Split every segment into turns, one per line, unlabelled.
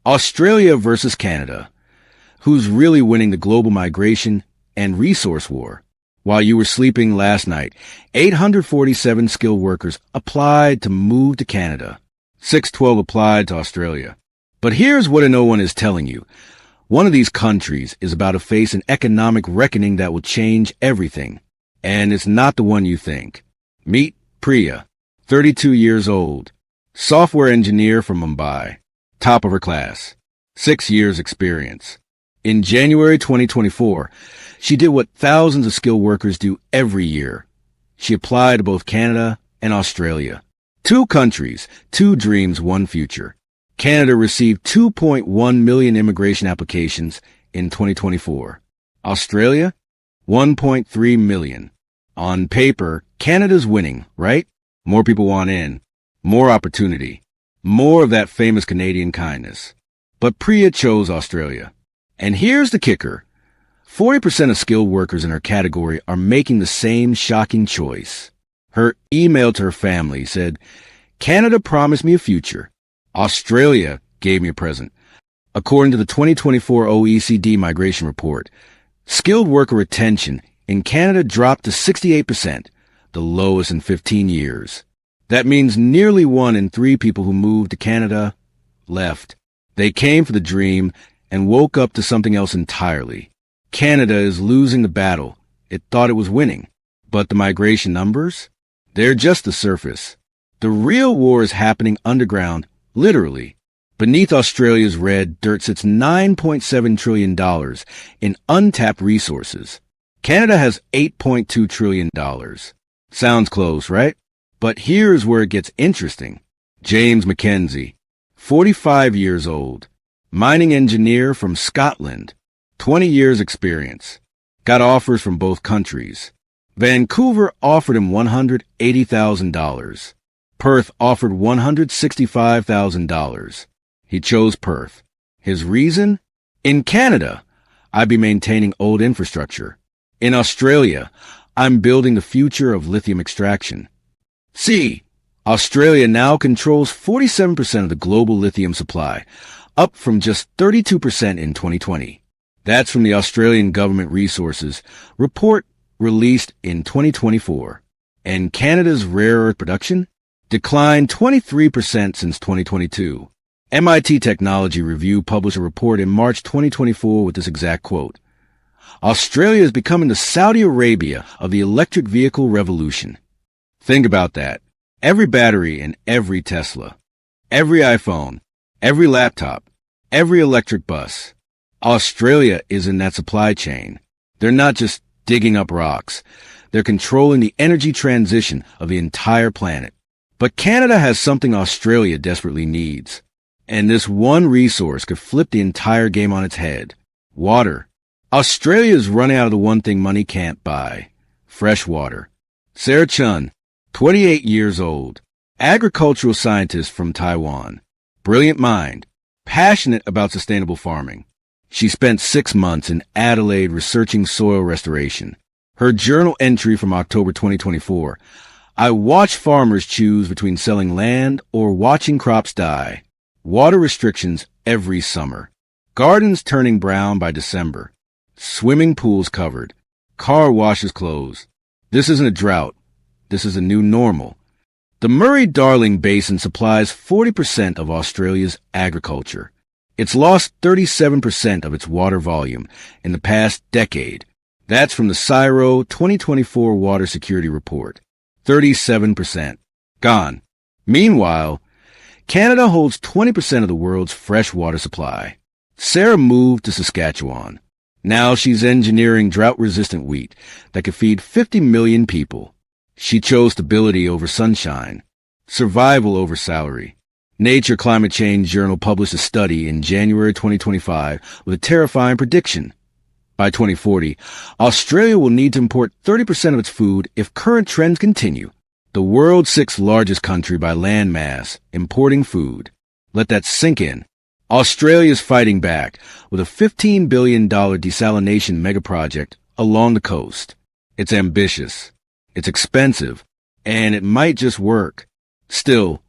Australia versus Canada. Who's really winning the global migration and resource war? While you were sleeping last night, 847 skilled workers applied to move to Canada. 612 applied to Australia. But here's what no one is telling you. One of these countries is about to face an economic reckoning that will change everything. And it's not the one you think. Meet Priya, 32 years old, software engineer from Mumbai, top of her class, 6 years experience. In January 2024, she did what thousands of skilled workers do every year. She applied to both Canada and Australia. 2 countries, 2 dreams, 1 future. Canada received 2.1 million immigration applications in 2024. Australia, 1.3 million. On paper, Canada's winning, right? More people want in, more opportunity, more of that famous Canadian kindness. But Priya chose Australia. And here's the kicker. 40% of skilled workers in her category are making the same shocking choice. Her email to her family said, "Canada promised me a future. Australia gave me a present." According to the 2024 OECD migration report, skilled worker retention in Canada dropped to 68%, the lowest in 15 years. That means nearly 1 in 3 people who moved to Canada left. They came for the dream and woke up to something else entirely. Canada is losing the battle. It thought it was winning. But the migration numbers? They're just the surface. The real war is happening underground, literally. Beneath Australia's red dirt sits $9.7 trillion in untapped resources. Canada has $8.2 trillion. Sounds close, right? But here's where it gets interesting. James Mackenzie, 45 years old, mining engineer from Scotland, 20 years experience, got offers from both countries. Vancouver offered him $180,000. Perth offered $165,000. He chose Perth. His reason? In Canada, I'd be maintaining old infrastructure. In Australia, I'm building the future of lithium extraction. See, Australia now controls 47% of the global lithium supply, up from just 32% in 2020. That's from the Australian Government Resources report released in 2024. And Canada's rare earth production declined 23% since 2022. MIT Technology Review published a report in March 2024 with this exact quote. Australia is becoming the Saudi Arabia of the electric vehicle revolution. Think about that. Every battery in every Tesla, every iPhone, every laptop, every electric bus. Australia is in that supply chain. They're not just digging up rocks. They're controlling the energy transition of the entire planet. But Canada has something Australia desperately needs. And this one resource could flip the entire game on its head. Water. Australia is running out of the one thing money can't buy. Fresh water. Sarah Chun, 28 years old, agricultural scientist from Taiwan. Brilliant mind. Passionate about sustainable farming. She spent 6 months in Adelaide researching soil restoration. Her journal entry from October 2024, "I watch farmers choose between selling land or watching crops die. Water restrictions every summer. Gardens turning brown by December. Swimming pools covered. Car washes closed. This isn't a drought. This is a new normal." The Murray-Darling Basin supplies 40% of Australia's agriculture. It's lost 37% of its water volume in the past decade. That's from the CSIRO 2024 Water Security Report. 37%. Gone. Meanwhile, Canada holds 20% of the world's fresh water supply. Sarah moved to Saskatchewan. Now she's engineering drought-resistant wheat that could feed 50 million people. She chose stability over sunshine, survival over salary. Nature Climate Change Journal published a study in January 2025 with a terrifying prediction. By 2040, Australia will need to import 30% of its food if current trends continue. The world's 6th largest country by land mass, importing food. Let that sink in. Australia is fighting back with a $15 billion desalination megaproject along the coast. It's ambitious. It's expensive. And it might just work. Still,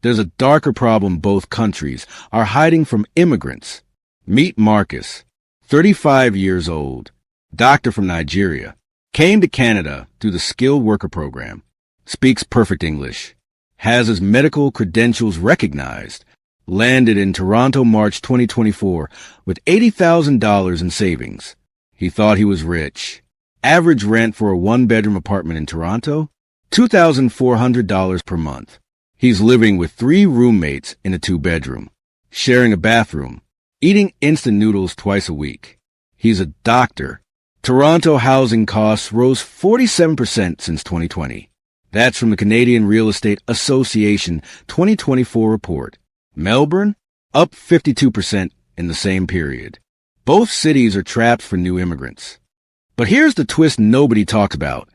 There's a darker problem both countries are hiding from immigrants. Meet Marcus, 35 years old, doctor from Nigeria, came to Canada through the skilled worker program, speaks perfect English, has his medical credentials recognized, landed in Toronto March 2024 with $80,000 in savings. He thought he was rich. Average rent for a one-bedroom apartment in Toronto, $2,400 per month. He's living with 3 roommates in a 2-bedroom, sharing a bathroom, eating instant noodles twice a week. He's a doctor. Toronto housing costs rose 47% since 2020. That's from the Canadian Real Estate Association 2024 report. Melbourne, up 52% in the same period. Both cities are trapped for new immigrants. But here's the twist nobody talks about.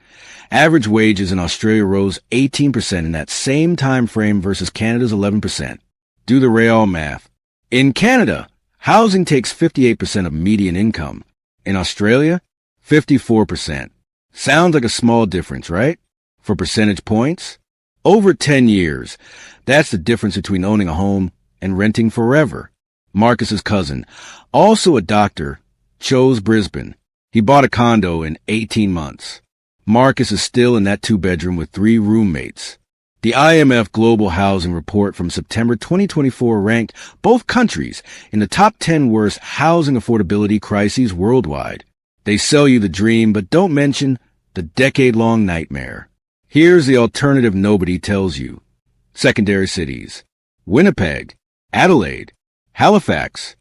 Average wages in Australia rose 18% in that same time frame versus Canada's 11%. Do the real math. In Canada, housing takes 58% of median income. In Australia, 54%. Sounds like a small difference, right? For percentage points, over 10 years, that's the difference between owning a home and renting forever. Marcus's cousin, also a doctor, chose Brisbane. He bought a condo in 18 months. Marcus is still in that 2-bedroom with 3 roommates. The IMF Global Housing Report from September 2024 ranked both countries in the top 10 worst housing affordability crises worldwide. They sell you the dream, but don't mention the decade-long nightmare. Here's the alternative nobody tells you. Secondary cities: Winnipeg, Adelaide, Halifax,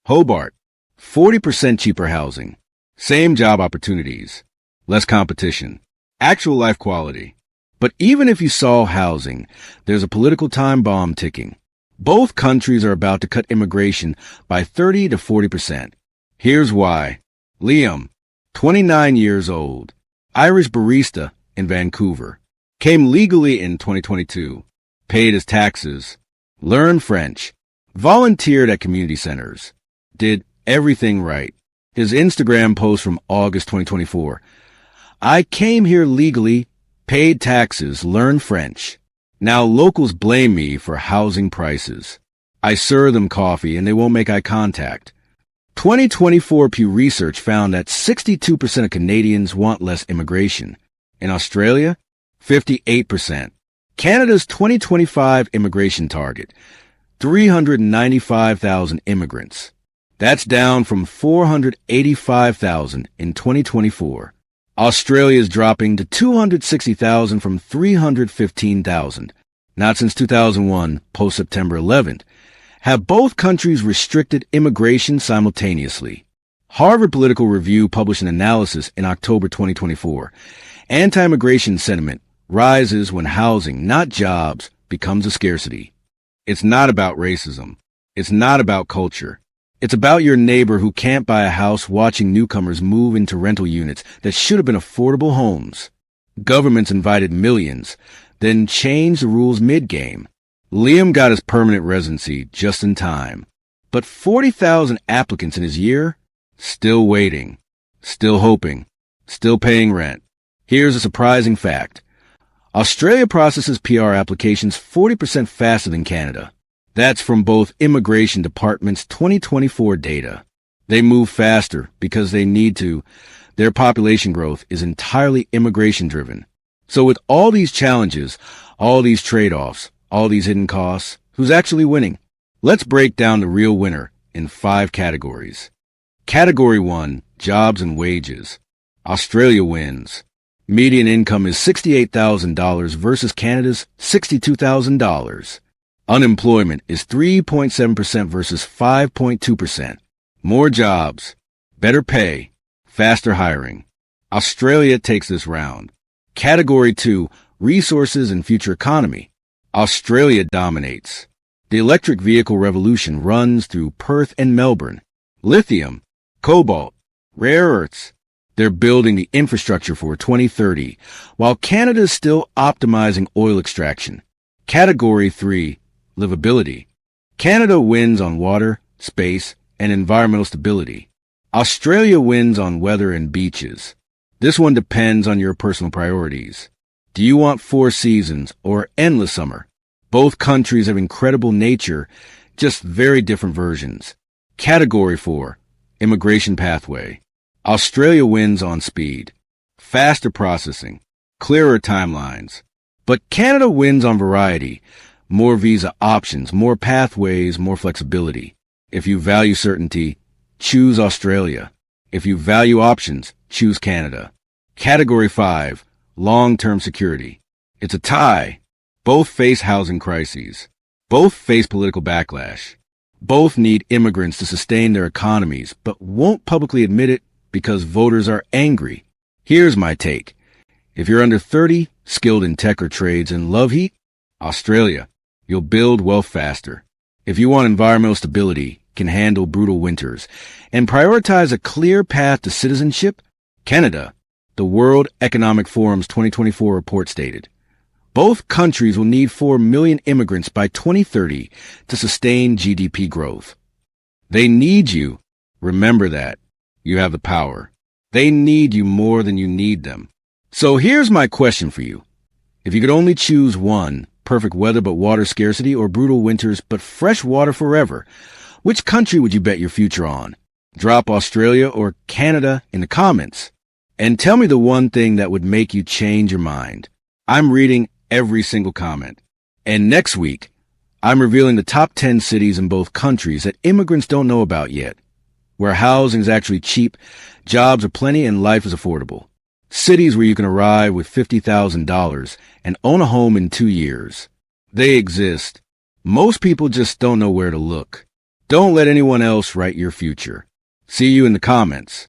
Hobart. 40% cheaper housing. Same job opportunities. Less competition. Actual life quality. But even if you solve housing, there's a political time bomb ticking. Both countries are about to cut immigration by 30 to 40%. Here's why. Liam, 29 years old, Irish barista in Vancouver, came legally in 2022, paid his taxes, learned French, volunteered at community centers, did everything right. His Instagram post from August 2024. I came here legally, paid taxes, learned French. Now locals blame me for housing prices. I serve them coffee and they won't make eye contact. 2024 Pew Research found that 62% of Canadians want less immigration. In Australia, 58%. Canada's 2025 immigration target, 395,000 immigrants. That's down from 485,000 in 2024. Australia is dropping to 260,000 from 315,000. Not since 2001, post-September 11th. Have both countries restricted immigration simultaneously? Harvard Political Review published an analysis in October 2024. Anti-immigration sentiment rises when housing, not jobs, becomes a scarcity. It's not about racism. It's not about culture. It's about your neighbor who can't buy a house watching newcomers move into rental units that should have been affordable homes. Governments invited millions, then changed the rules mid-game. Liam got his permanent residency just in time. But 40,000 applicants in his year? Still waiting. Still hoping. Still paying rent. Here's a surprising fact. Australia processes PR applications 40% faster than Canada. That's from both Immigration Department's 2024 data. They move faster because they need to. Their population growth is entirely immigration-driven. So with all these challenges, all these trade-offs, all these hidden costs, who's actually winning? Let's break down the real winner in 5 categories. Category 1, jobs and wages. Australia wins. Median income is $68,000 versus Canada's $62,000. Unemployment is 3.7% versus 5.2%. More jobs, better pay, faster hiring. Australia takes this round. Category 2, resources and future economy. Australia dominates. The electric vehicle revolution runs through Perth and Melbourne. Lithium, cobalt, rare earths. They're building the infrastructure for 2030, while Canada is still optimizing oil extraction. Category 3, livability. Canada wins on water, space, and environmental stability. Australia wins on weather and beaches. This one depends on your personal priorities. Do you want 4 seasons or endless summer? Both countries have incredible nature, just very different versions. Category 4, immigration pathway. Australia wins on speed, faster processing, clearer timelines. But Canada wins on variety, more visa options, more pathways, more flexibility. If you value certainty, choose Australia. If you value options, choose Canada. Category 5, long-term security. It's a tie. Both face housing crises. Both face political backlash. Both need immigrants to sustain their economies, but won't publicly admit it because voters are angry. Here's my take. If you're under 30, skilled in tech or trades, and love heat, Australia. You'll build wealth faster. If you want environmental stability, can handle brutal winters, and prioritize a clear path to citizenship, Canada. The World Economic Forum's 2024 report stated. Both countries will need 4 million immigrants by 2030 to sustain GDP growth. They need you. Remember that. You have the power. They need you more than you need them. So here's my question for you. If you could only choose one, perfect weather but water scarcity, or brutal winters but fresh water forever, which country would you bet your future on? Drop Australia or Canada in the comments. And tell me the one thing that would make you change your mind. I'm reading every single comment. And next week, I'm revealing the top 10 cities in both countries that immigrants don't know about yet, where housing is actually cheap, jobs are plenty, and life is affordable. Cities where you can arrive with $50,000 and own a home in 2 years. They exist. Most people just don't know where to look. Don't let anyone else write your future. See you in the comments.